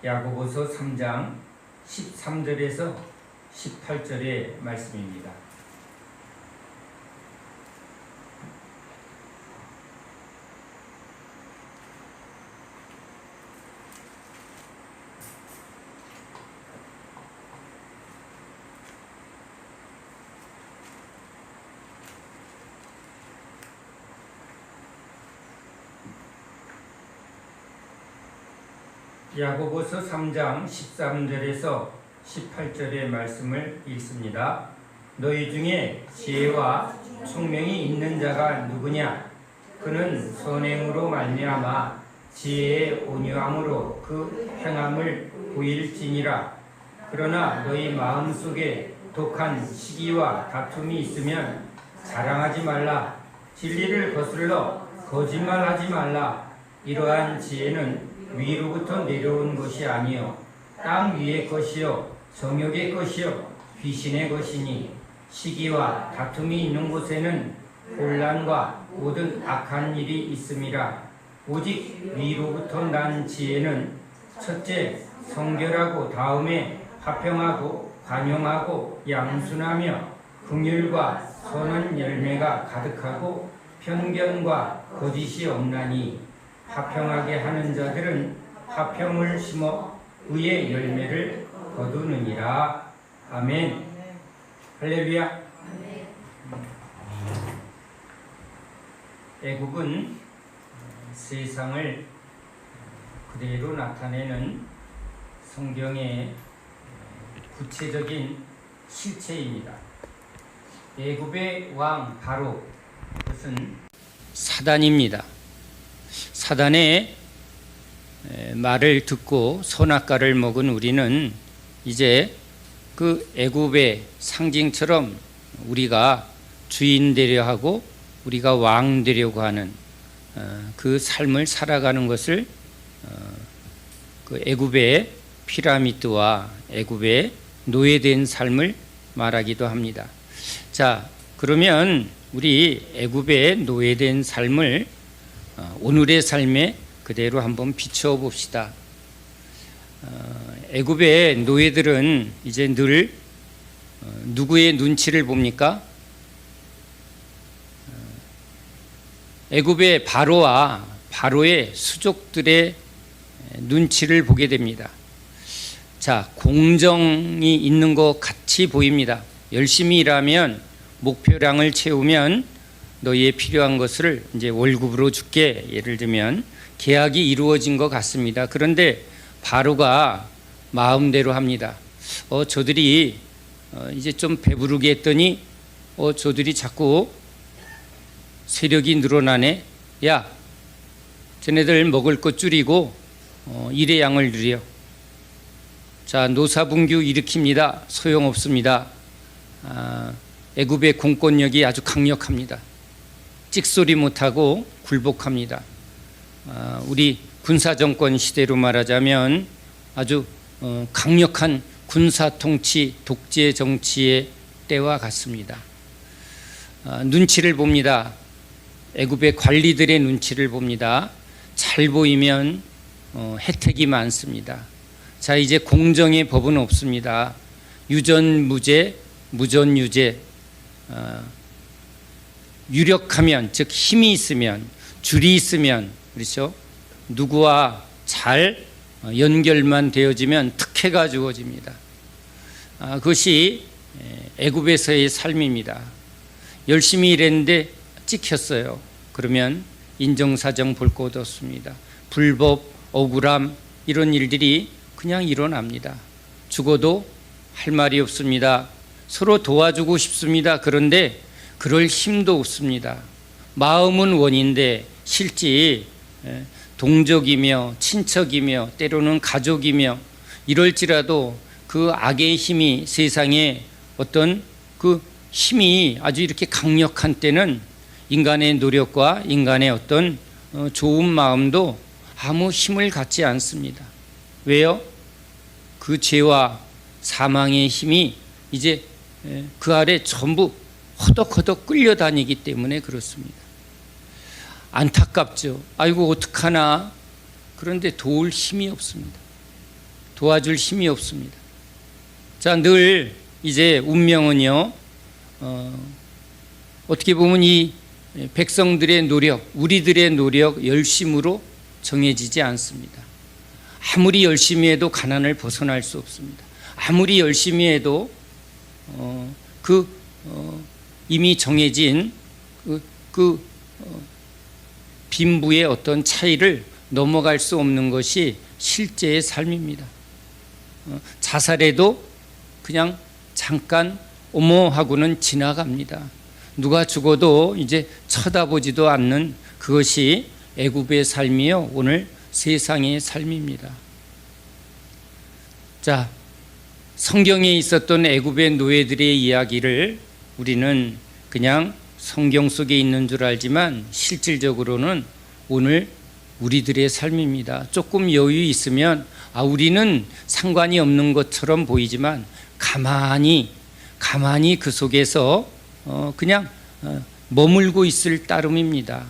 야고보서 3장 13절에서 18절의 말씀입니다. 야고보서 3장 13절에서 18절의 말씀을 읽습니다. 너희 중에 지혜와 총명이 있는 자가 누구냐? 그는 선행으로 말미암아 지혜의 온유함으로 그 행함을 보일지니라. 그러나 너희 마음속에 독한 시기와 다툼이 있으면 자랑하지 말라. 진리를 거슬러 거짓말하지 말라. 이러한 지혜는 위로부터 내려온 것이 아니요 땅 위의 것이요 정욕의 것이요 귀신의 것이니 시기와 다툼이 있는 곳에는 혼란과 모든 악한 일이 있음이라. 오직 위로부터 난 지혜는 첫째 성결하고 다음에 화평하고 관용하고 양순하며 긍휼과 선한 열매가 가득하고 편견과 거짓이 없나니 화평하게 하는 자들은 화평을 심어 의의 열매를 거두느니라. 아멘. 할렐루야. 애국은 세상을 그대로 나타내는 성경의 구체적인 실체입니다. 애굽의 왕 바로, 그것은 사단입니다. 사단의 말을 듣고 선악과를 먹은 우리는 이제 그 애굽의 상징처럼 우리가 주인 되려 하고 우리가 왕 되려고 하는 그 삶을 살아가는 것을 그 애굽의 피라미드와 애굽의 노예된 삶을 말하기도 합니다. 자, 그러면 우리 애굽의 노예된 삶을 오늘의 삶에 그대로 한번 비춰 봅시다. 애굽의 노예들은 이제 늘 누구의 눈치를 봅니까? 애굽의 바로와 바로의 수족들의 눈치를 보게 됩니다. 자, 공정이 있는 것 같이 보입니다. 열심히 일하면 목표량을 채우면 너희의 필요한 것을 이제 월급으로 줄게. 예를 들면 계약이 이루어진 것 같습니다. 그런데 바로가 마음대로 합니다. 저들이 이제 좀 배부르게 했더니 저들이 자꾸 세력이 늘어나네. 야, 쟤네들 먹을 것 줄이고 일의 양을 늘려. 자, 노사분규 일으킵니다. 소용없습니다. 애굽의 공권력이 아주 강력합니다. 찍소리 못하고 굴복합니다. 우리 군사정권 시대로 말하자면 아주 강력한 군사통치, 독재 정치의 때와 같습니다. 눈치를 봅니다. 애굽의 관리들의 눈치를 봅니다. 잘 보이면 혜택이 많습니다. 자, 이제 공정의 법은 없습니다. 유전무죄, 무전유죄. 유력하면, 즉 힘이 있으면, 줄이 있으면, 그렇죠? 누구와 잘 연결만 되어지면 특혜가 주어집니다. 그것이 애굽에서의 삶입니다. 열심히 일했는데 찍혔어요. 그러면 인정사정 볼 것 없습니다. 불법, 억울함, 이런 일들이 그냥 일어납니다. 죽어도 할 말이 없습니다. 서로 도와주고 싶습니다. 그런데 그럴 힘도 없습니다. 마음은 원인데 실제 동족이며 친척이며 때로는 가족이며 이럴지라도 그 악의 힘이 세상에 어떤 그 힘이 아주 이렇게 강력한 때는 인간의 노력과 인간의 어떤 좋은 마음도 아무 힘을 갖지 않습니다. 왜요? 그 죄와 사망의 힘이 이제 그 아래 전부 허덕허덕 끌려다니기 때문에 그렇습니다. 안타깝죠. 아이고 어떡하나. 그런데 도울 힘이 없습니다. 도와줄 힘이 없습니다. 자, 늘 이제 운명은요, 어떻게 보면 이 백성들의 노력, 우리들의 노력, 열심으로 정해지지 않습니다. 아무리 열심히 해도 가난을 벗어날 수 없습니다. 아무리 열심히 해도 이미 정해진 빈부의 어떤 차이를 넘어갈 수 없는 것이 실제의 삶입니다. 자살해도 그냥 잠깐 어머 하고는 지나갑니다. 누가 죽어도 이제 쳐다보지도 않는 그것이 애굽의 삶이요, 오늘 세상의 삶입니다. 자, 성경에 있었던 애굽의 노예들의 이야기를 우리는 그냥 성경 속에 있는 줄 알지만 실질적으로는 오늘 우리들의 삶입니다. 조금 여유 있으면 우리는 상관이 없는 것처럼 보이지만 가만히 그 속에서 그냥 머물고 있을 따름입니다.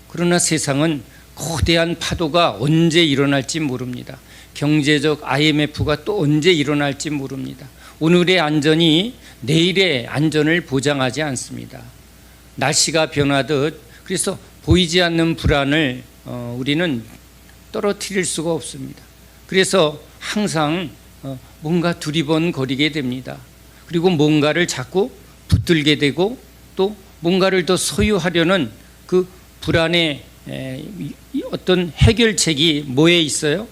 그러나 세상은 거대한 파도가 언제 일어날지 모릅니다. 경제적 IMF가 또 언제 일어날지 모릅니다. 오늘의 안전이 내일의 안전을 보장하지 않습니다. 날씨가 변하듯 그래서 보이지 않는 불안을 우리는 떨어뜨릴 수가 없습니다. 그래서 항상 뭔가 두리번거리게 됩니다. 그리고 뭔가를 자꾸 붙들게 되고 또 뭔가를 더 소유하려는 그 불안의 어떤 해결책이 뭐에 있어요?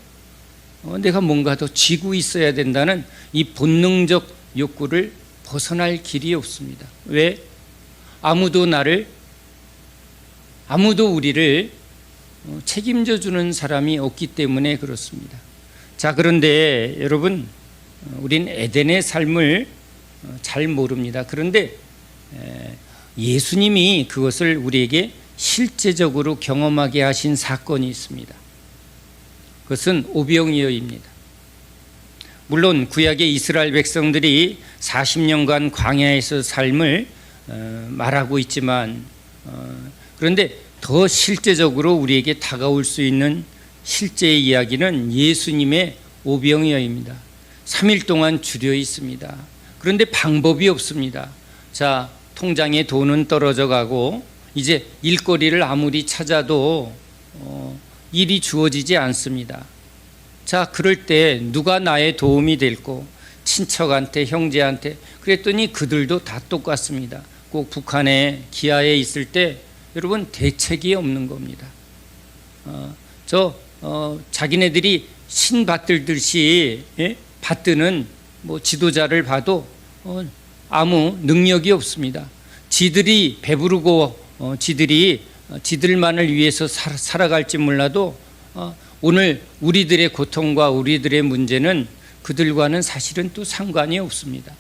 내가 뭔가 더 쥐고 있어야 된다는 이 본능적 욕구를 벗어날 길이 없습니다. 왜? 아무도 우리를 책임져 주는 사람이 없기 때문에 그렇습니다. 자, 그런데 여러분, 우린 에덴의 삶을 잘 모릅니다. 그런데 예수님이 그것을 우리에게 실제적으로 경험하게 하신 사건이 있습니다. 그것은 오병이어입니다. 물론 구약의 이스라엘 백성들이 40년간 광야에서 삶을 말하고 있지만 그런데 더 실제적으로 우리에게 다가올 수 있는 실제의 이야기는 예수님의 오병이어입니다. 3일 동안 줄여 있습니다. 그런데 방법이 없습니다. 자, 통장에 돈은 떨어져 가고 이제 일거리를 아무리 찾아도 일이 주어지지 않습니다. 자, 그럴 때 누가 나의 도움이 될고 친척한테, 형제한테 그랬더니 그들도 다 똑같습니다. 꼭 북한에 기아에 있을 때 여러분 대책이 없는 겁니다. 자기네들이 신 받들듯이 받드는 지도자를 봐도 아무 능력이 없습니다. 지들이 배부르고 지들만을 위해서 살아갈지 몰라도 오늘 우리들의 고통과 우리들의 문제는 그들과는 사실은 또 상관이 없습니다.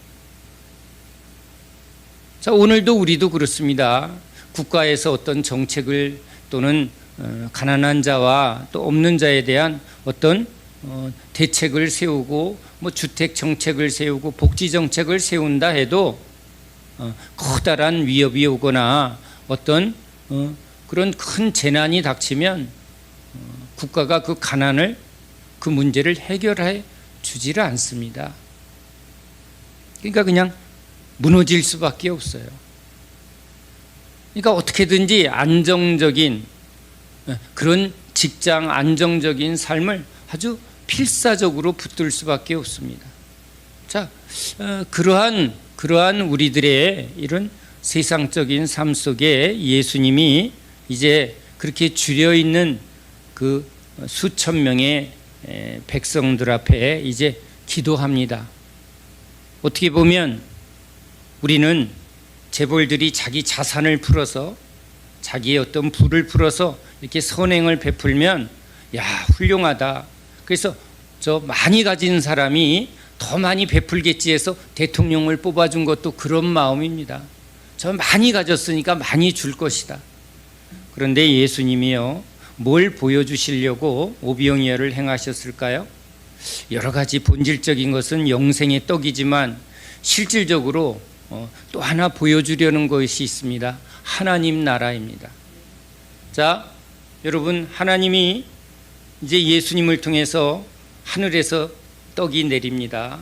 자, 오늘도 우리도 그렇습니다. 국가에서 어떤 정책을 또는 가난한 자와 또 없는 자에 대한 어떤 대책을 세우고 주택 정책을 세우고 복지 정책을 세운다 해도 커다란 위협이 오거나 어떤 그런 큰 재난이 닥치면 국가가 그 가난을 그 문제를 해결해 주지를 않습니다. 그러니까 그냥 무너질 수밖에 없어요. 그러니까 어떻게든지 안정적인 그런 직장 안정적인 삶을 아주 필사적으로 붙들 수밖에 없습니다. 자, 그러한 우리들의 이런 세상적인 삶 속에 예수님이 이제 그렇게 줄여 있는 그 수천 명의 백성들 앞에 이제 기도합니다. 어떻게 보면 우리는 재벌들이 자기 자산을 풀어서 자기의 어떤 부를 풀어서 이렇게 선행을 베풀면 야, 훌륭하다. 그래서 저 많이 가진 사람이 더 많이 베풀겠지 해서 대통령을 뽑아준 것도 그런 마음입니다. 저 많이 가졌으니까 많이 줄 것이다. 그런데 예수님이요, 뭘 보여주시려고 오병이어를 행하셨을까요? 여러 가지 본질적인 것은 영생의 떡이지만 실질적으로 또 하나 보여주려는 것이 있습니다. 하나님 나라입니다. 자, 여러분, 하나님이 이제 예수님을 통해서 하늘에서 떡이 내립니다.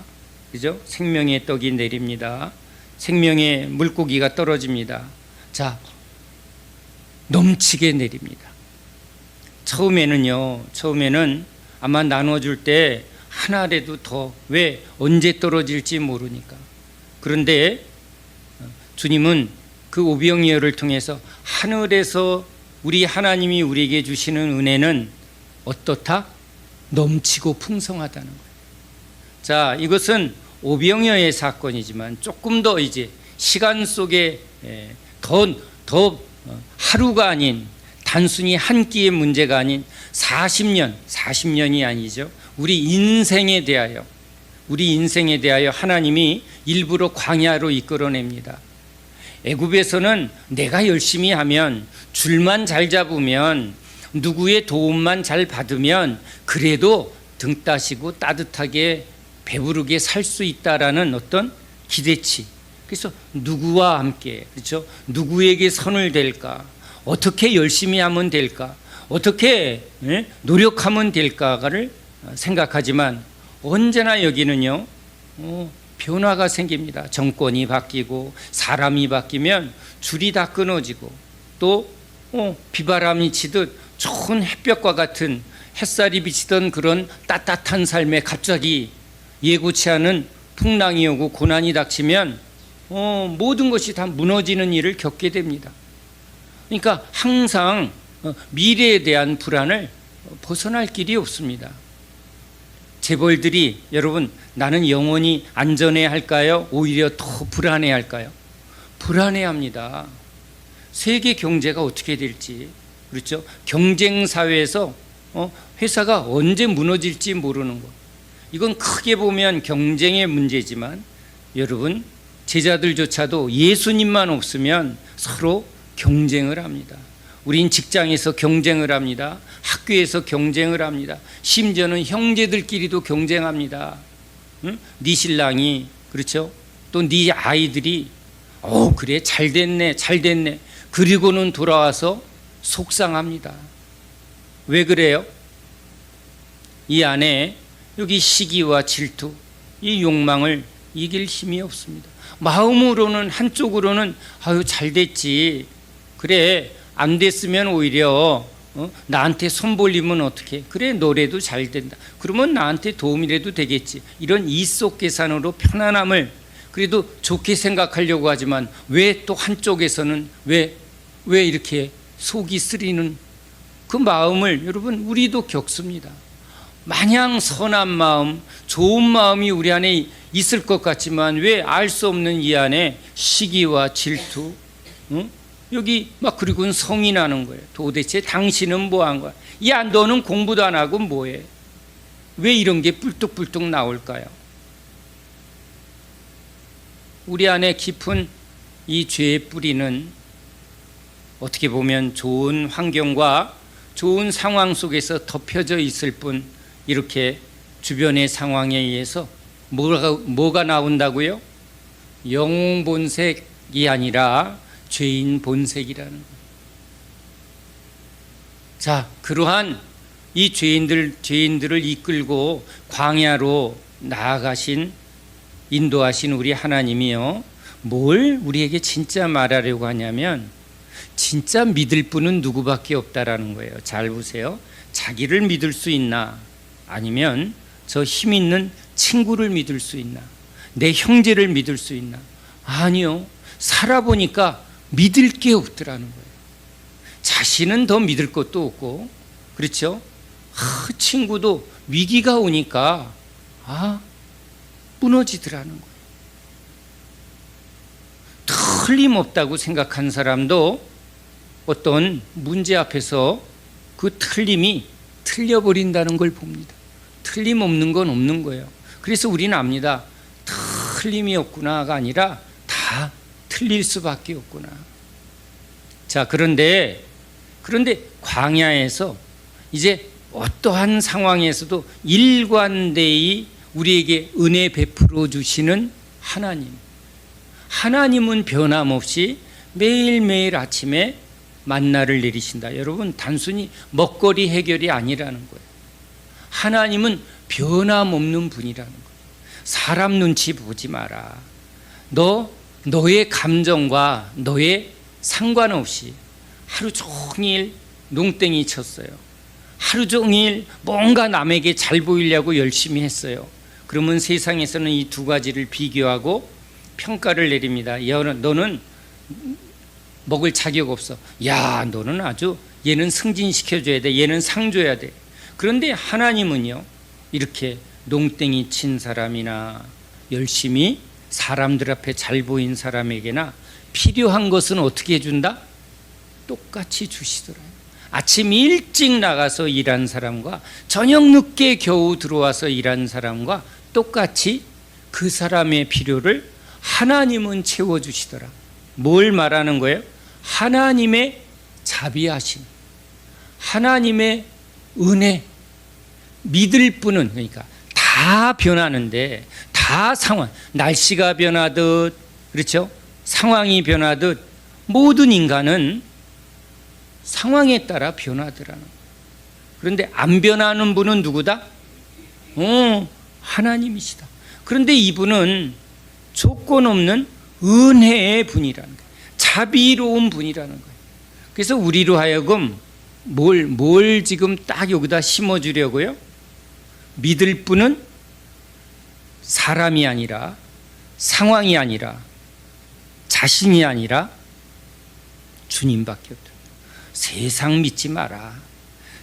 그죠? 생명의 떡이 내립니다. 생명의 물고기가 떨어집니다. 자, 넘치게 내립니다. 처음에는 아마 나눠줄 때 하나라도 더, 왜? 언제 떨어질지 모르니까. 그런데 주님은 그 오병이어를 통해서 하늘에서 우리 하나님이 우리에게 주시는 은혜는 어떻다? 넘치고 풍성하다는 거예요. 자, 이것은 오병이어의 사건이지만 조금 더 이제 시간 속에 더 하루가 아닌, 단순히 한 끼의 문제가 아닌 40년이 아니죠. 우리 인생에 대하여 하나님이 일부러 광야로 이끌어냅니다. 애굽에서는 내가 열심히 하면, 줄만 잘 잡으면, 누구의 도움만 잘 받으면 그래도 등 따시고 따뜻하게 배부르게 살 수 있다라는 어떤 기대치. 그래서 누구와 함께, 그렇죠? 누구에게 선을 댈까? 어떻게 열심히 하면 될까? 어떻게 노력하면 될까를 생각하지만 언제나 여기는요, 변화가 생깁니다. 정권이 바뀌고 사람이 바뀌면 줄이 다 끊어지고, 또 비바람이 치듯 좋은 햇볕과 같은, 햇살이 비치던 그런 따뜻한 삶에 갑자기 예고치 않은 풍랑이 오고 고난이 닥치면 모든 것이 다 무너지는 일을 겪게 됩니다. 그러니까 항상 미래에 대한 불안을 벗어날 길이 없습니다. 재벌들이, 여러분, 나는 영원히 안전해야 할까요? 오히려 더 불안해야 할까요? 불안해합니다. 세계 경제가 어떻게 될지, 그렇죠? 경쟁 사회에서 회사가 언제 무너질지 모르는 것. 이건 크게 보면 경쟁의 문제지만, 여러분, 제자들조차도 예수님만 없으면 서로 경쟁을 합니다. 우린 직장에서 경쟁을 합니다. 학교에서 경쟁을 합니다. 심지어는 형제들끼리도 경쟁합니다. 응? 네 신랑이, 그렇죠? 또 네 아이들이 그래, 잘 됐네. 그리고는 돌아와서 속상합니다. 왜 그래요? 이 안에 여기 시기와 질투, 이 욕망을 이길 힘이 없습니다. 마음으로는, 한쪽으로는 잘 됐지, 그래, 안 됐으면 오히려 나한테 손 벌리면 어떡해, 그래, 너래도 잘 된다, 그러면 나한테 도움이라도 되겠지, 이런 이속 계산으로 편안함을 그래도 좋게 생각하려고 하지만, 왜 또 한쪽에서는 왜 이렇게 속이 쓰리는 그 마음을 여러분 우리도 겪습니다. 마냥 선한 마음, 좋은 마음이 우리 안에 있을 것 같지만 왜 알 수 없는 이 안에 시기와 질투, 여기 막, 그리고는 성이 나는 거예요. 도대체 당신은 뭐 한 거야? 야, 너는 공부도 안 하고 뭐해? 왜 이런 게 뿔뚝뿔뚝 나올까요? 우리 안에 깊은 이 죄의 뿌리는 어떻게 보면 좋은 환경과 좋은 상황 속에서 덮여져 있을 뿐, 이렇게 주변의 상황에 의해서 뭐가 나온다고요? 영웅 본색이 아니라 죄인 본색이라는 거예요. 자, 그러한 이 죄인들을 이끌고 광야로 나아가신, 인도하신 우리 하나님이요, 뭘 우리에게 진짜 말하려고 하냐면, 진짜 믿을 분은 누구밖에 없다라는 거예요. 잘 보세요. 자기를 믿을 수 있나, 아니면 저 힘 있는 친구를 믿을 수 있나, 내 형제를 믿을 수 있나? 아니요, 살아보니까 믿을 게 없더라는 거예요. 자신은 더 믿을 것도 없고, 그렇죠? 친구도 위기가 오니까 무너지더라는 거예요. 틀림없다고 생각한 사람도 어떤 문제 앞에서 그 틀림이 틀려버린다는 걸 봅니다. 틀림없는 건 없는 거예요. 그래서 우리는 압니다. 틀림이 없구나가 아니라 다 틀릴 수밖에 없구나. 자, 그런데 광야에서 이제 어떠한 상황에서도 일관되이 우리에게 은혜 베풀어 주시는 하나님은 변함없이 매일매일 아침에 만나를 내리신다. 여러분, 단순히 먹거리 해결이 아니라는 거예요. 하나님은 변함없는 분이라는 거예요. 사람 눈치 보지 마라. 너의 감정과 너의 상관없이 하루 종일 농땡이 쳤어요. 하루 종일 뭔가 남에게 잘 보이려고 열심히 했어요. 그러면 세상에서는 이 두 가지를 비교하고 평가를 내립니다. 야, 너는 먹을 자격 없어. 야, 너는 아주 얘는 승진시켜줘야 돼. 얘는 상 줘야 돼. 그런데 하나님은요, 이렇게 농땡이 친 사람이나 열심히 사람들 앞에 잘 보인 사람에게나 필요한 것은 어떻게 해준다? 똑같이 주시더라고요. 아침 일찍 나가서 일한 사람과 저녁 늦게 겨우 들어와서 일한 사람과 똑같이 그 사람의 필요를 하나님은 채워주시더라. 뭘 말하는 거예요? 하나님의 자비하심, 하나님의 은혜. 믿을 분은, 그러니까 다 변하는데, 다 상황, 날씨가 변하듯, 그렇죠? 상황이 변하듯 모든 인간은 상황에 따라 변하더라는 거예요. 그런데 안 변하는 분은 누구다? 하나님이시다. 그런데 이분은 조건 없는 은혜의 분이라는 거예요. 자비로운 분이라는 거예요. 그래서 우리로 하여금 뭘 지금 딱 여기다 심어주려고요? 믿을 분은 사람이 아니라, 상황이 아니라, 자신이 아니라 주님밖에 없다. 세상 믿지 마라.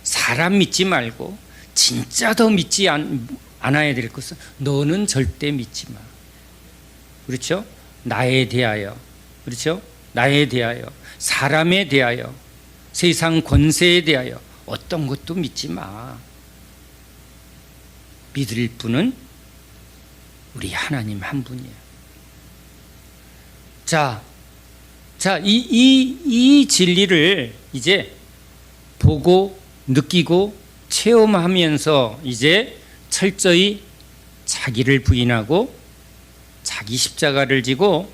사람 믿지 말고 진짜 더 믿지 않아야 될 것은 너는 절대 믿지 마. 그렇죠? 나에 대하여, 그렇죠? 나에 대하여, 사람에 대하여, 세상 권세에 대하여 어떤 것도 믿지 마. 믿을 분은 우리 하나님 한 분이에요. 이 진리를 이제 보고 느끼고 체험하면서 이제 철저히 자기를 부인하고 자기 십자가를 지고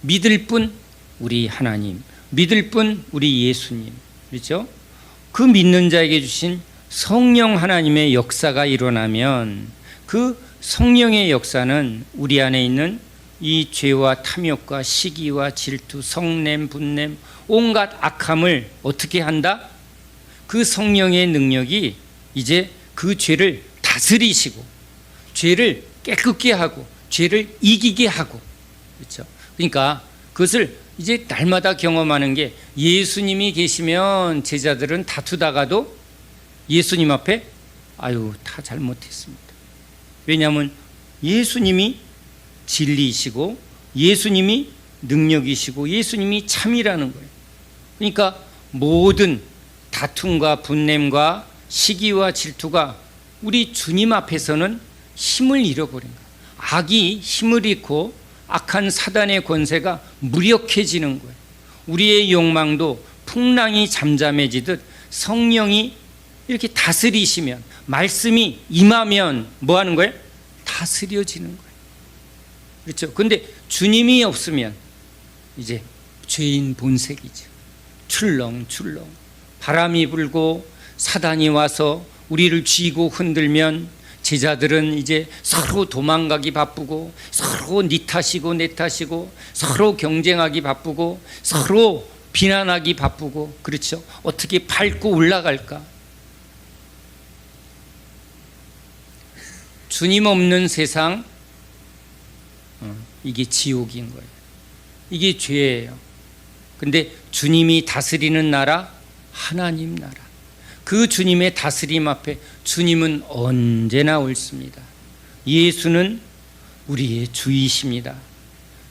믿을 분 우리 하나님, 믿을 분 우리 예수님, 그렇죠? 그 믿는 자에게 주신 성령 하나님의 역사가 일어나면 그 성령의 역사는 우리 안에 있는 이 죄와 탐욕과 시기와 질투, 성냄, 분냄, 온갖 악함을 어떻게 한다? 그 성령의 능력이 이제 그 죄를 다스리시고 죄를 깨끗게 하고 죄를 이기게 하고, 그렇죠? 그러니까 그것을 이제 날마다 경험하는 게, 예수님이 계시면 제자들은 다투다가도 예수님 앞에 다 잘못했습니다. 왜냐하면 예수님이 진리이시고 예수님이 능력이시고 예수님이 참이라는 거예요. 그러니까 모든 다툼과 분냄과 시기와 질투가 우리 주님 앞에서는 힘을 잃어버린 거예요. 악이 힘을 잃고 악한 사단의 권세가 무력해지는 거예요. 우리의 욕망도 풍랑이 잠잠해지듯 성령이 이렇게 다스리시면, 말씀이 임하면 뭐 하는 거예요? 다스려지는 거예요. 그렇죠? 근데 주님이 없으면 이제 죄인 본색이죠. 출렁출렁 바람이 불고 사단이 와서 우리를 쥐고 흔들면 제자들은 이제 서로 도망가기 바쁘고, 서로 네 탓이고 내 탓이고, 서로 경쟁하기 바쁘고, 서로 비난하기 바쁘고, 그렇죠? 어떻게 밟고 올라갈까? 주님 없는 세상, 이게 지옥인 거예요. 이게 죄예요. 근데 주님이 다스리는 나라, 하나님 나라, 그 주님의 다스림 앞에 주님은 언제나 옳습니다. 예수는 우리의 주이십니다.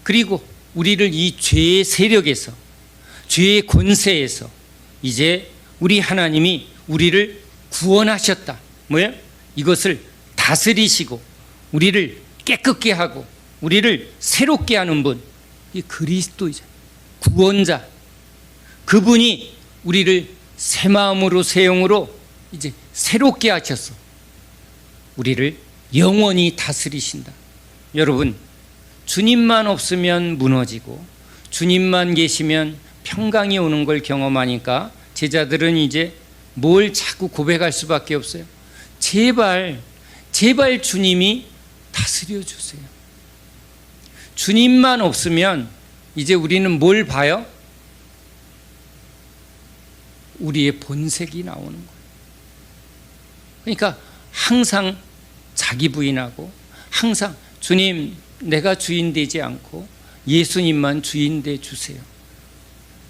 그리고 우리를 이 죄의 세력에서, 죄의 권세에서 이제 우리 하나님이 우리를 구원하셨다. 뭐예요? 이것을 다스리시고 우리를 깨끗게 하고 우리를 새롭게 하는 분, 이 그리스도이자 구원자, 그분이 우리를 새 마음으로 새 영으로 이제 새롭게 하셔서 우리를 영원히 다스리신다. 여러분, 주님만 없으면 무너지고 주님만 계시면 평강이 오는 걸 경험하니까 제자들은 이제 뭘 자꾸 고백할 수밖에 없어요. 제발 주님이 다스려 주세요. 주님만 없으면 이제 우리는 뭘 봐요? 우리의 본색이 나오는 거예요. 그러니까 항상 자기 부인하고 항상 주님, 내가 주인 되지 않고 예수님만 주인 돼 주세요.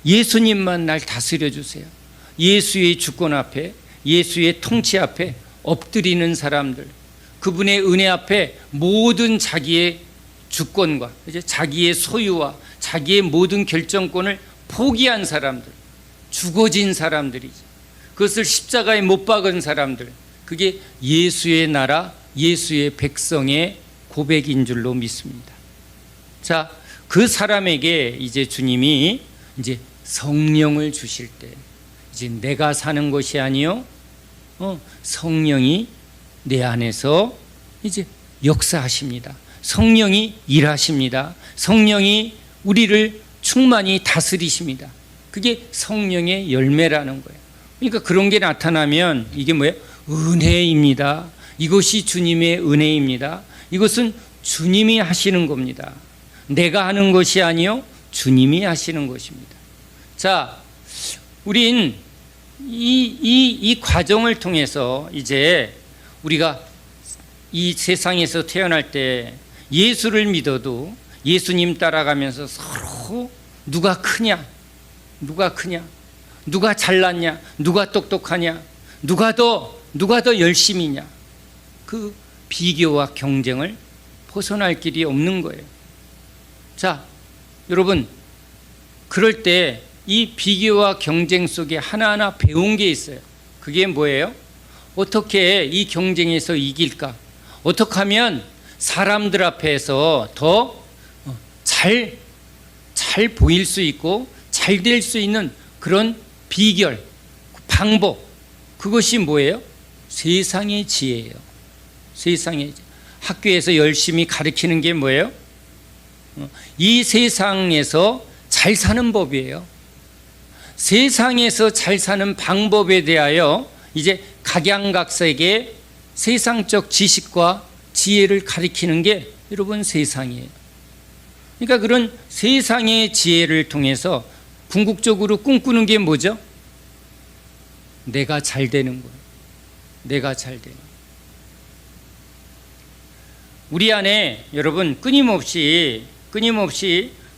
예수님만 날 다스려 주세요. 예수의 주권 앞에, 예수의 통치 앞에 엎드리는 사람들, 그분의 은혜 앞에 모든 자기의 주권과 자기의 소유와 자기의 모든 결정권을 포기한 사람들, 죽어진 사람들이죠. 그것을 십자가에 못 박은 사람들, 그게 예수의 나라, 예수의 백성의 고백인 줄로 믿습니다. 자, 그 사람에게 이제 주님이 이제 성령을 주실 때, 이제 내가 사는 것이 아니요, 성령이 내 안에서 이제 역사하십니다. 성령이 일하십니다. 성령이 우리를 충만히 다스리십니다. 그게 성령의 열매라는 거예요. 그러니까 그런 게 나타나면 이게 뭐예요? 은혜입니다. 이것이 주님의 은혜입니다. 이것은 주님이 하시는 겁니다. 내가 하는 것이 아니요, 주님이 하시는 것입니다. 자, 우린 이 과정을 통해서 이제 우리가 이 세상에서 태어날 때 예수를 믿어도 예수님 따라가면서 서로 누가 크냐, 누가 잘났냐, 누가 똑똑하냐, 누가 더 열심히냐, 그 비교와 경쟁을 벗어날 길이 없는 거예요. 자, 여러분, 그럴 때 이 비교와 경쟁 속에 하나하나 배운 게 있어요. 그게 뭐예요? 어떻게 이 경쟁에서 이길까? 어떻게 하면 사람들 앞에서 더 잘 보일 수 있고 잘 될 수 있는 그런 비결, 방법, 그것이 뭐예요? 세상의 지혜예요. 세상의 지혜. 학교에서 열심히 가르치는 게 뭐예요? 이 세상에서 잘 사는 법이에요. 세상에서 잘 사는 방법에 대하여 이제 각양각색의 세상적 지식과 지혜를 가리키는 게 여러분 세상이에요. 그러니까 그런 세상의 지혜를 통해서 궁극적으로 꿈꾸는 게 뭐죠? 내가 잘 되는 거예요. 내가 잘 되는. 우리 안에 여러분 끊임없이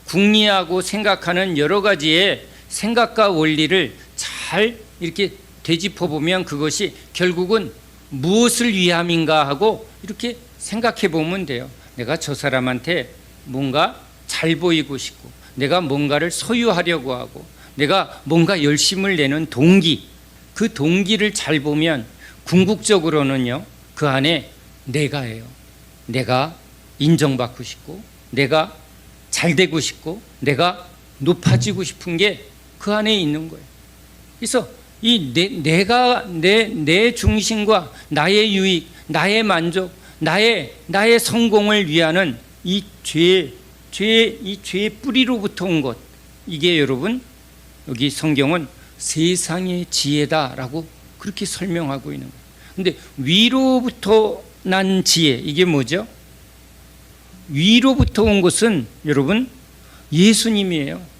궁리하고 생각하는 여러 가지의 생각과 원리를 잘 이렇게 되짚어 보면 그것이 결국은 무엇을 위함인가 하고 이렇게 생각해 보면 돼요. 내가 저 사람한테 뭔가 잘 보이고 싶고, 내가 뭔가를 소유하려고 하고, 내가 뭔가 열심을 내는 동기, 그 동기를 잘 보면 궁극적으로는요, 그 안에 내가예요. 내가 인정받고 싶고, 내가 잘 되고 싶고, 내가 높아지고 싶은 게 그 안에 있는 거예요. 그래서 이 내가 내 중심과 나의 유익, 나의 만족, 나의 성공을 위하는 이 죄의 뿌리로부터 온 것, 이게 여러분 여기 성경은 세상의 지혜다라고 그렇게 설명하고 있는 거예요. 근데 위로부터 난 지혜, 이게 뭐죠? 위로부터 온 것은 여러분 예수님이에요.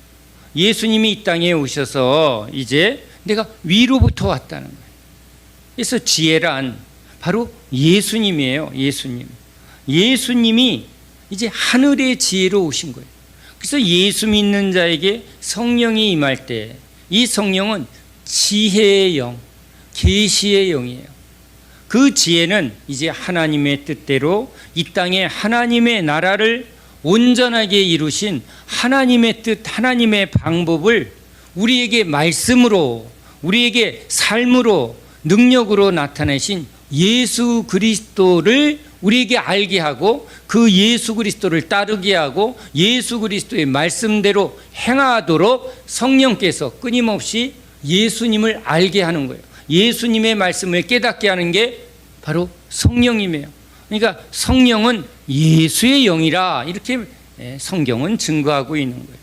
예수님이 이 땅에 오셔서 이제 내가 위로부터 왔다는 거예요. 그래서 지혜란 바로 예수님이에요. 예수님이 이제 하늘의 지혜로 오신 거예요. 그래서 예수 믿는 자에게 성령이 임할 때 이 성령은 지혜의 영, 계시의 영이에요. 그 지혜는 이제 하나님의 뜻대로 이 땅에 하나님의 나라를 온전하게 이루신 하나님의 뜻, 하나님의 방법을 우리에게 말씀으로, 우리에게 삶으로, 능력으로 나타내신 예수 그리스도를 우리에게 알게 하고, 그 예수 그리스도를 따르게 하고 예수 그리스도의 말씀대로 행하도록 성령께서 끊임없이 예수님을 알게 하는 거예요. 예수님의 말씀을 깨닫게 하는 게 바로 성령이에요. 그러니까 성령은 예수의 영이라 이렇게 성경은 증거하고 있는 거예요.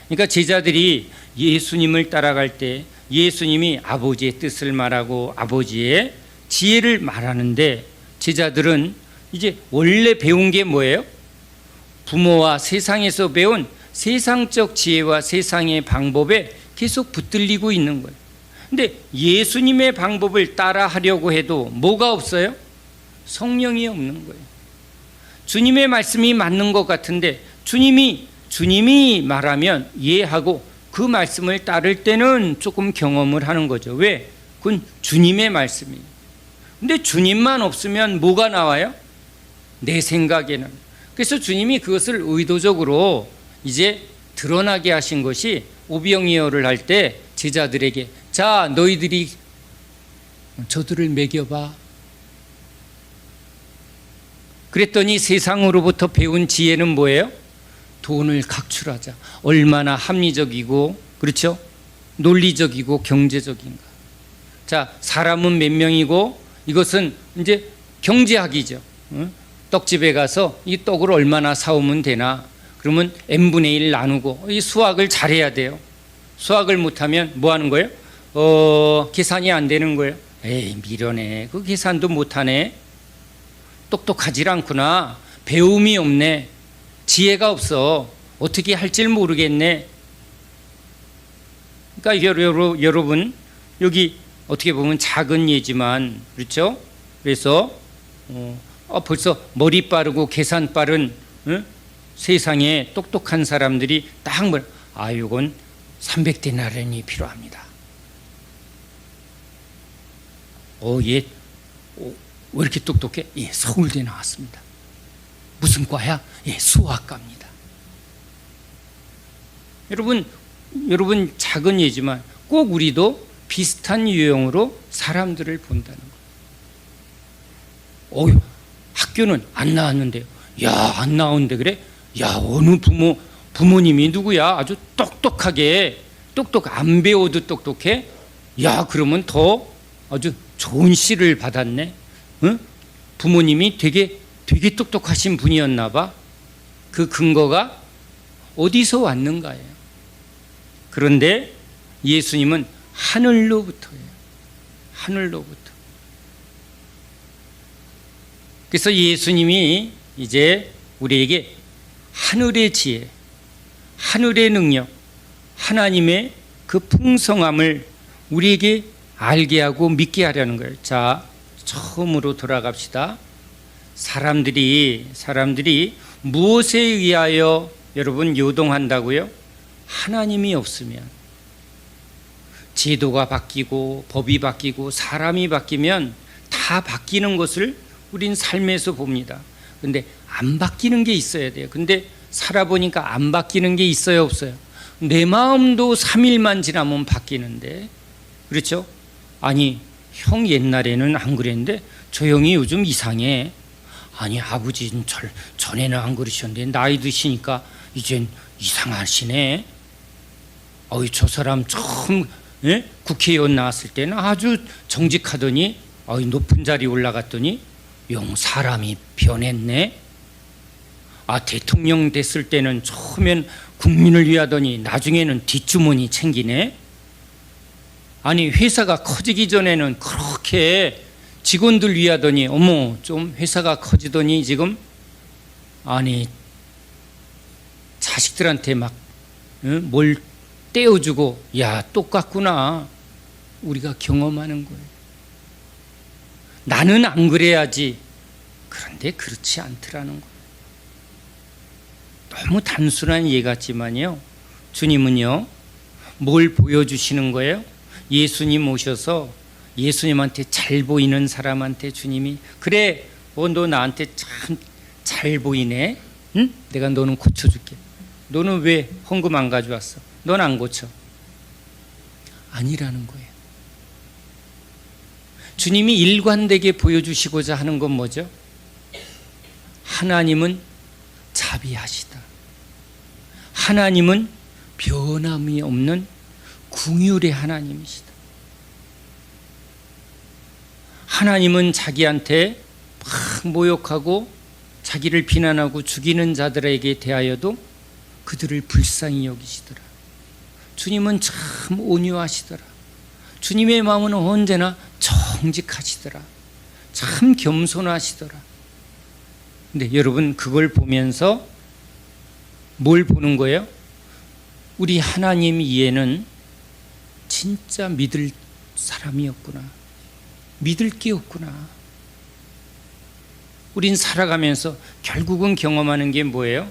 그러니까 제자들이 예수님을 따라갈 때 예수님이 아버지의 뜻을 말하고 아버지의 지혜를 말하는데 제자들은 이제 원래 배운 게 뭐예요? 부모와 세상에서 배운 세상적 지혜와 세상의 방법에 계속 붙들리고 있는 거예요. 근데 예수님의 방법을 따라 하려고 해도 뭐가 없어요? 성령이 없는 거예요. 주님의 말씀이 맞는 것 같은데 주님이 말하면 이해하고 그 말씀을 따를 때는 조금 경험을 하는 거죠. 왜? 그건 주님의 말씀이에요. 근데 주님만 없으면 뭐가 나와요? 내 생각에는. 그래서 주님이 그것을 의도적으로 이제 드러나게 하신 것이 오병이어를 할 때 제자들에게, 자, 너희들이 저들을 먹여봐. 그랬더니 세상으로부터 배운 지혜는 뭐예요? 돈을 각출하자. 얼마나 합리적이고, 그렇죠? 논리적이고 경제적인가. 자, 사람은 몇 명이고, 이것은 이제 경제학이죠. 떡집에 가서 이 떡을 얼마나 사오면 되나. 그러면 n분의 1 나누고, 이 수학을 잘해야 돼요. 수학을 못하면 뭐 하는 거예요? 계산이 안 되는 거예요. 에이, 미련해. 그 계산도 못하네. 똑똑하질 않구나. 배움이 없네. 지혜가 없어. 어떻게 할지 모르겠네. 그러니까 여러분, 여기 어떻게 보면 작은 예지만, 그렇죠? 그래서 벌써 머리 빠르고 계산 빠른 세상에 똑똑한 사람들이 딱 이건 300데나리온이 필요합니다. 얘 왜 이렇게 똑똑해? 예, 서울대 나왔습니다. 무슨 과야? 예, 수학과입니다. 여러분 작은 예지만 꼭 우리도 비슷한 유형으로 사람들을 본다는 거예요. 학교는 안 나왔는데요. 야, 안 나오는데 그래? 야, 어느 부모님이 누구야? 아주 안 배워도 똑똑해? 야, 그러면 더 아주 좋은 씨를 받았네. 응? 부모님이 되게 똑똑하신 분이었나 봐. 그 근거가 어디서 왔는가예요. 그런데 예수님은 하늘로부터예요. 하늘로부터. 그래서 예수님이 이제 우리에게 하늘의 지혜, 하늘의 능력, 하나님의 그 풍성함을 우리에게 알게 하고 믿게 하려는 거예요. 자, 처음으로 돌아갑시다. 사람들이 무엇에 의하여 여러분 요동한다고요? 하나님이 없으면. 제도가 바뀌고 법이 바뀌고 사람이 바뀌면 다 바뀌는 것을 우린 삶에서 봅니다. 근데 안 바뀌는 게 있어야 돼요. 근데 살아보니까 안 바뀌는 게 있어요, 없어요? 내 마음도 3일만 지나면 바뀌는데, 그렇죠? 아니, 형 옛날에는 안 그랬는데 저 형이 요즘 이상해. 아니, 아버지는 전에는 안 그러셨는데 나이 드시니까 이젠 이상하시네. 저 사람 처음 국회의원 나왔을 때는 아주 정직하더니 높은 자리 올라갔더니 사람이 변했네. 대통령 됐을 때는 처음엔 국민을 위하더니 나중에는 뒷주머니 챙기네. 아니, 회사가 커지기 전에는 그렇게 직원들 위하더니 좀 회사가 커지더니 지금 자식들한테 막 뭘 떼어주고. 야, 똑같구나. 우리가 경험하는 거예요. 나는 안 그래야지. 그런데 그렇지 않더라는 거예요. 너무 단순한 예 같지만요, 주님은요 뭘 보여주시는 거예요? 예수님 오셔서 예수님한테 잘 보이는 사람한테 주님이, 그래, 너 나한테 참 잘 보이네. 응? 내가 너는 고쳐줄게. 너는 왜 헌금 안 가져왔어? 넌 안 고쳐. 아니라는 거예요. 주님이 일관되게 보여주시고자 하는 건 뭐죠? 하나님은 자비하시다. 하나님은 변함이 없는 긍휼의 하나님이시다. 하나님은 자기한테 막 모욕하고 자기를 비난하고 죽이는 자들에게 대하여도 그들을 불쌍히 여기시더라. 주님은 참 온유하시더라. 주님의 마음은 언제나 정직하시더라. 참 겸손하시더라. 근데 여러분 그걸 보면서 뭘 보는 거예요? 우리 하나님 이해는 진짜 믿을 사람이었구나. 믿을 게 없구나. 우린 살아가면서 결국은 경험하는 게 뭐예요?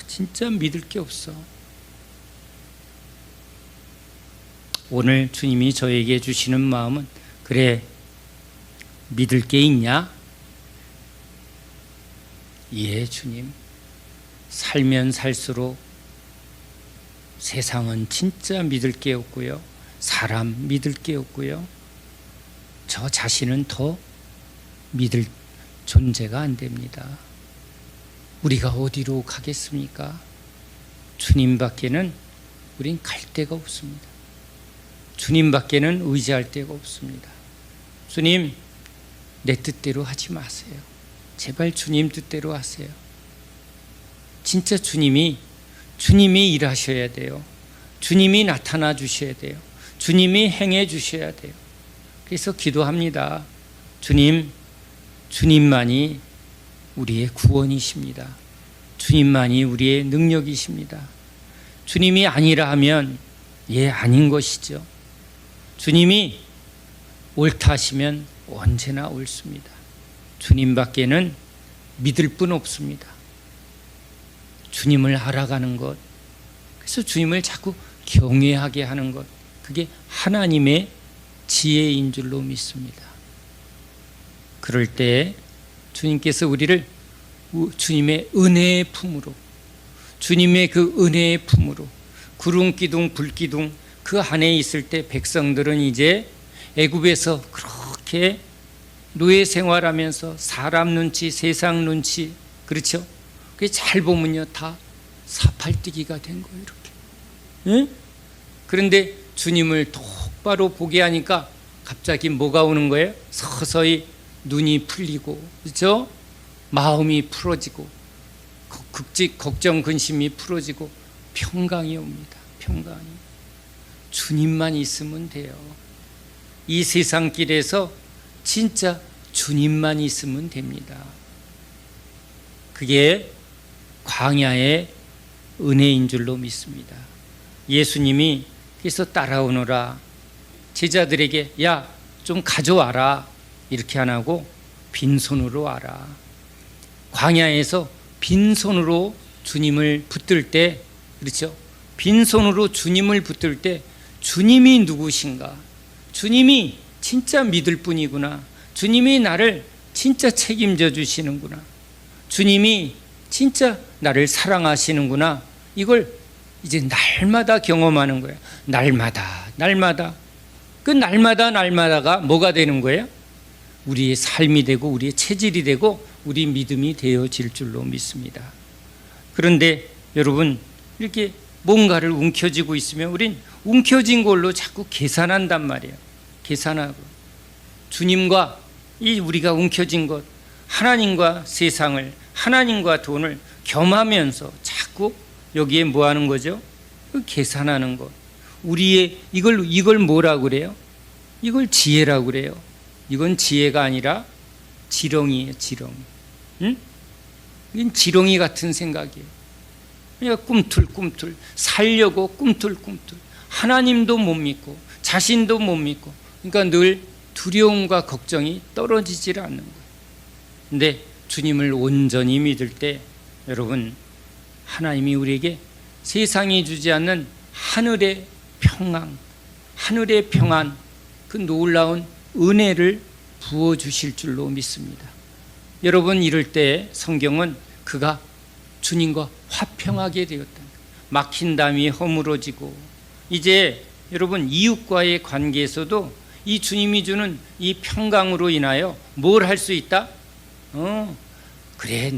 진짜 믿을 게 없어. 오늘 주님이 저에게 주시는 마음은, 그래, 믿을 게 있냐? 예, 주님. 살면 살수록 세상은 진짜 믿을 게 없고요, 사람 믿을 게 없고요, 저 자신은 더 믿을 존재가 안 됩니다. 우리가 어디로 가겠습니까? 주님 밖에는 우린 갈 데가 없습니다. 주님 밖에는 의지할 데가 없습니다. 주님, 내 뜻대로 하지 마세요. 제발 주님 뜻대로 하세요. 진짜 주님이 일하셔야 돼요. 주님이 나타나 주셔야 돼요. 주님이 행해 주셔야 돼요. 그래서 기도합니다. 주님, 주님만이 우리의 구원이십니다. 주님만이 우리의 능력이십니다. 주님이 아니라 하면 아닌 것이죠. 주님이 옳다 하시면 언제나 옳습니다. 주님 밖에는 믿을 분 없습니다. 주님을 알아가는 것, 그래서 주님을 자꾸 경외하게 하는 것, 그게 하나님의 지혜인 줄로 믿습니다. 그럴 때 주님께서 우리를 주님의 은혜의 품으로, 주님의 그 은혜의 품으로, 구름기둥 불기둥 그 안에 있을 때 백성들은 이제 애굽에서 그렇게 노예 생활하면서 사람 눈치, 세상 눈치, 그렇죠? 그게 잘 보면요, 다 사팔뜨기가 된 거예요, 이렇게. 응? 그런데 주님을 똑바로 보게 하니까 갑자기 뭐가 오는 거예요? 서서히 눈이 풀리고, 그렇죠? 마음이 풀어지고, 걱정 근심이 풀어지고, 평강이 옵니다. 평강이. 주님만 있으면 돼요. 이 세상 길에서 진짜 주님만 있으면 됩니다. 그게 광야의 은혜인 줄로 믿습니다. 예수님이 그래서 따라오너라, 제자들에게 야, 좀 가져와라, 이렇게 안 하고 빈손으로 와라. 광야에서 빈손으로 주님을 붙들 때, 그렇죠? 빈손으로 주님을 붙들 때 주님이 누구신가? 주님이 진짜 믿을 분이구나. 주님이 나를 진짜 책임져 주시는구나. 주님이 진짜 나를 사랑하시는구나. 이걸 이제 날마다 경험하는 거예요. 날마다. 그 날마다가 뭐가 되는 거예요? 우리의 삶이 되고 우리의 체질이 되고 우리 믿음이 되어질 줄로 믿습니다. 그런데 여러분, 이렇게 뭔가를 움켜쥐고 있으면 우린 움켜쥔 걸로 자꾸 계산한단 말이에요. 계산하고 주님과 이 우리가 움켜쥔 것, 하나님과 세상을, 하나님과 돈을 겸하면서 자꾸 여기에 뭐 하는 거죠? 계산하는 것. 우리의 이걸 뭐라고 그래요? 이걸 지혜라고 그래요. 이건 지혜가 아니라 지렁이에요, 지렁이. 응? 이건 지렁이 같은 생각이에요. 그러니까 꿈틀꿈틀 살려고 꿈틀꿈틀, 하나님도 못 믿고 자신도 못 믿고, 그러니까 늘 두려움과 걱정이 떨어지질 않는 거예요. 근데 주님을 온전히 믿을 때 여러분, 하나님이 우리에게 세상이 주지 않는 하늘의 평안, 그 놀라운 은혜를 부어주실 줄로 믿습니다. 여러분, 이럴 때 성경은 그가 주님과 화평하게 되었다. 막힌 담이 허물어지고, 이제 여러분 이웃과의 관계에서도 이 주님이 주는 이 평강으로 인하여 뭘 할 수 있다? 그래,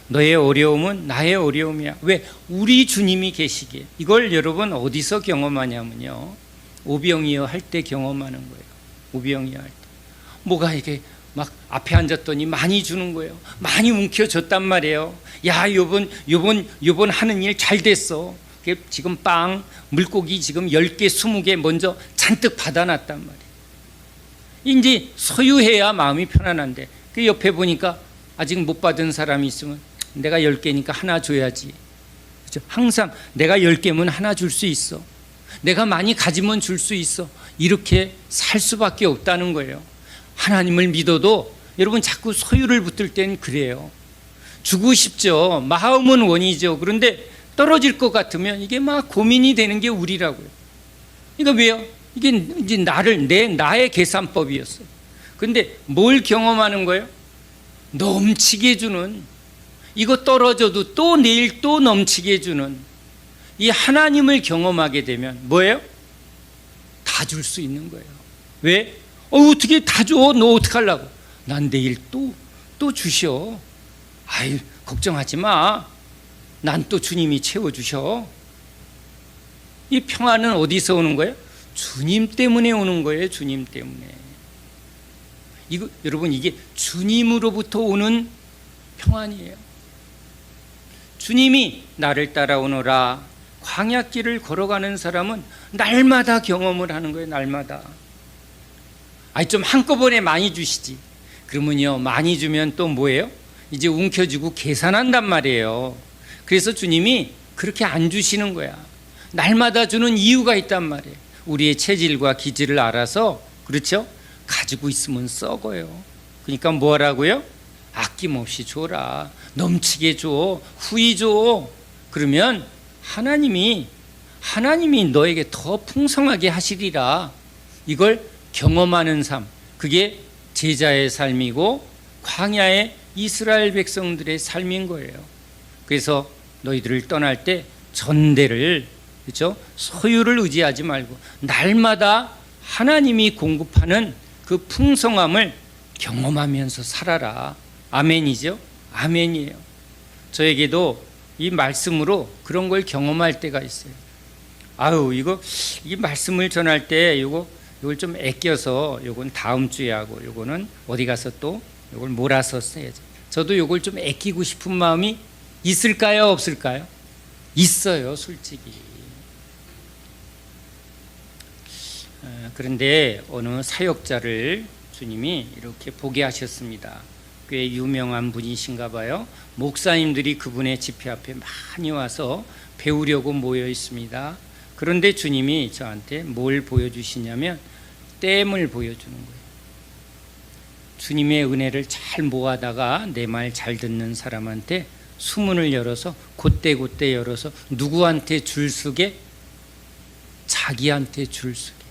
너의 어려움은 나의 어려움이야. 왜? 우리 주님이 계시기에. 이걸 여러분 어디서 경험하냐면요, 오병이어 할 때 경험하는 거예요. 오병이어 할 때. 뭐가 이게 막 앞에 앉았더니 많이 주는 거예요. 많이 움켜줬단 말이에요. 야, 요번 하는 일 잘 됐어. 지금 물고기 지금 10개, 20개 먼저 잔뜩 받아놨단 말이에요. 이제 소유해야 마음이 편안한데, 그 옆에 보니까 아직 못 받은 사람이 있으면 내가 10개니까 하나 줘야지. 그렇죠? 항상 내가 10개면 하나 줄 수 있어. 내가 많이 가지면 줄 수 있어. 이렇게 살 수밖에 없다는 거예요. 하나님을 믿어도 여러분 자꾸 소유를 붙들 때는 그래요. 주고 싶죠. 마음은 원이죠. 그런데 떨어질 것 같으면 이게 막 고민이 되는 게 우리라고요. 그러니까 왜요? 이게 이제 나의 계산법이었어요. 근데 뭘 경험하는 거예요? 넘치게 주는, 이거 떨어져도 또 내일 또 넘치게 주는 이 하나님을 경험하게 되면 뭐예요? 다 줄 수 있는 거예요. 왜? 어떻게 다 줘? 너 어떡하려고? 난 내일 또 주셔. 아유, 걱정하지 마. 난 또 주님이 채워주셔. 이 평안은 어디서 오는 거예요? 주님 때문에 오는 거예요. 주님 때문에. 여러분, 이게 주님으로부터 오는 평안이에요. 주님이 나를 따라오너라. 광야길을 걸어가는 사람은 날마다 경험을 하는 거예요. 날마다. 좀 한꺼번에 많이 주시지. 그러면요, 많이 주면 또 뭐예요? 이제 움켜쥐고 계산한단 말이에요. 그래서 주님이 그렇게 안 주시는 거야. 날마다 주는 이유가 있단 말이에요. 우리의 체질과 기질을 알아서, 그렇죠? 가지고 있으면 썩어요. 그러니까 뭐라고요? 아낌없이 줘라. 넘치게 줘. 후히 줘. 그러면 하나님이 너에게 더 풍성하게 하시리라. 이걸 경험하는 삶, 그게 제자의 삶이고 광야의 이스라엘 백성들의 삶인 거예요. 그래서 너희들을 떠날 때 전대를, 그렇죠? 소유를 의지하지 말고 날마다 하나님이 공급하는 그 풍성함을 경험하면서 살아라. 아멘이죠? 아멘이에요. 저에게도 이 말씀으로 그런 걸 경험할 때가 있어요. 이 말씀을 전할 때 이걸 좀 아껴서 요건 다음 주에 하고 요거는 어디 가서 또 요걸 몰아서 써야지. 저도 요걸 좀 아끼고 싶은 마음이 있을까요? 없을까요? 있어요, 솔직히. 그런데 어느 사역자를 주님이 이렇게 보게 하셨습니다. 꽤 유명한 분이신가 봐요. 목사님들이 그분의 집회 앞에 많이 와서 배우려고 모여 있습니다. 그런데 주님이 저한테 뭘 보여주시냐면 댐을 보여주는 거예요. 주님의 은혜를 잘 모아다가 내 말 잘 듣는 사람한테 수문을 열어서 곧대 열어서 누구한테 줄 서게? 자기한테 줄 서게.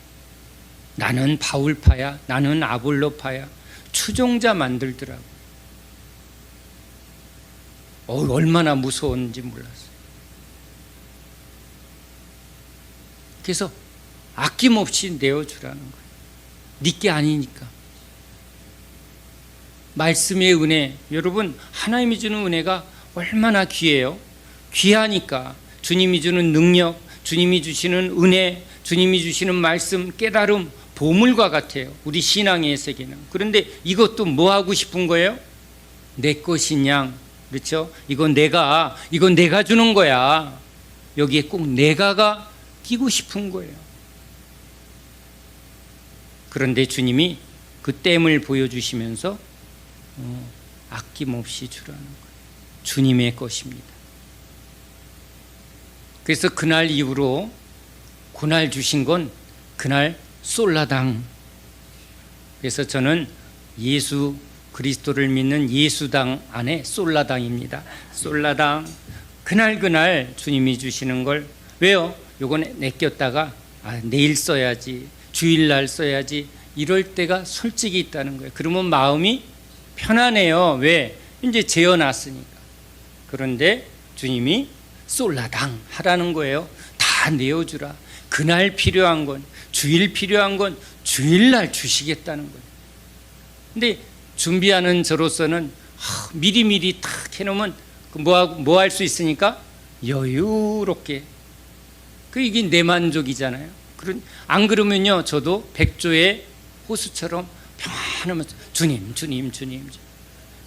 나는 바울파야, 나는 아볼로파야. 추종자 만들더라고. 얼마나 무서운지 몰랐어요. 그래서 아낌없이 내어주라는 거예요. 네게 아니니까. 말씀의 은혜, 여러분, 하나님이 주는 은혜가 얼마나 귀해요. 귀하니까 주님이 주는 능력, 주님이 주시는 은혜, 주님이 주시는 말씀, 깨달음, 보물과 같아요. 우리 신앙의 세계는. 그런데 이것도 뭐 하고 싶은 거예요? 내 것인 양, 그렇죠? 이건 내가 주는 거야. 여기에 꼭 내가가 끼고 싶은 거예요. 그런데 주님이 그 댐을 보여주시면서 아낌없이 주라는 거예요. 주님의 것입니다. 그래서 그날 이후로 그날 주신 건 그날 솔라당. 그래서 저는 예수 그리스도를 믿는 예수당 안에 솔라당입니다. 솔라당. 그날 주님이 주시는 걸, 왜요? 요건 내꼈다가 내일 써야지, 주일날 써야지, 이럴 때가 솔직히 있다는 거예요. 그러면 마음이 편안해요. 왜? 이제 재어놨으니까. 그런데 주님이 솔라당 하라는 거예요. 다 내어주라. 그날 필요한 건, 주일 필요한 건 주일날 주시겠다는 거예요. 근데 준비하는 저로서는 미리미리 탁 해놓으면 뭐 할 수 있으니까 여유롭게. 이게 내 만족이잖아요. 안 그러면요, 저도 백조의 호수처럼 평안하면서 주님.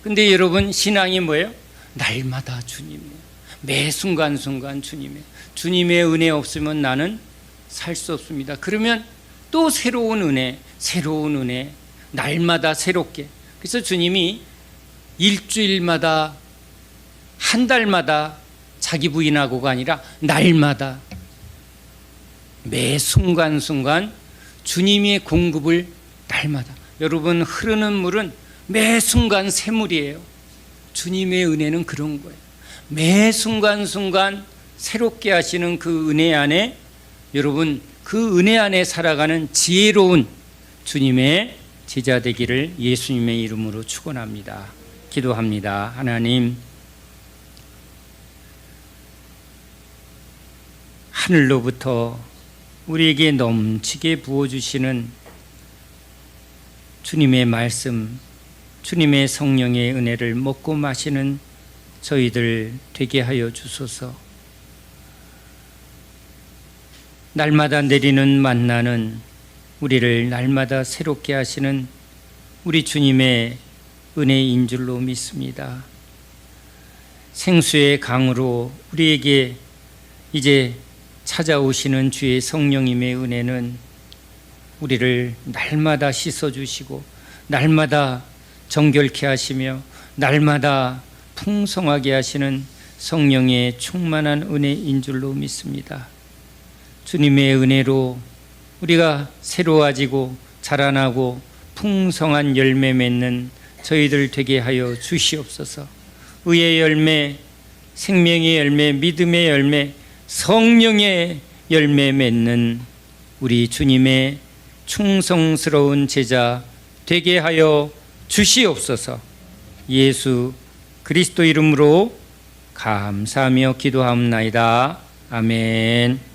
근데 여러분, 신앙이 뭐예요? 날마다 주님이에요. 매 순간순간 주님이에요. 주님의 은혜 없으면 나는 살 수 없습니다. 그러면 또 새로운 은혜, 날마다 새롭게. 그래서 주님이 일주일마다, 한 달마다 자기 부인하고가 아니라 날마다, 매 순간순간 주님의 공급을 날마다. 여러분, 흐르는 물은 매 순간 샘물이에요. 주님의 은혜는 그런 거예요. 매 순간순간 새롭게 하시는 그 은혜 안에, 여러분, 그 은혜 안에 살아가는 지혜로운 주님의 제자 되기를 예수님의 이름으로 축원합니다. 기도합니다. 하나님, 하늘로부터 우리에게 넘치게 부어주시는 주님의 말씀, 주님의 성령의 은혜를 먹고 마시는 저희들 되게 하여 주소서. 날마다 내리는 만나는 우리를 날마다 새롭게 하시는 우리 주님의 은혜인 줄로 믿습니다. 생수의 강으로 우리에게 이제 찾아오시는 주의 성령님의 은혜는 우리를 날마다 씻어주시고 날마다 정결케 하시며 날마다 풍성하게 하시는 성령의 충만한 은혜인 줄로 믿습니다. 주님의 은혜로 우리가 새로워지고 자라나고 풍성한 열매 맺는 저희들 되게 하여 주시옵소서. 의의 열매, 생명의 열매, 믿음의 열매, 성령의 열매 맺는 우리 주님의 충성스러운 제자 되게 하여 주시옵소서. 예수 그리스도 이름으로 감사하며 기도하옵나이다. 아멘.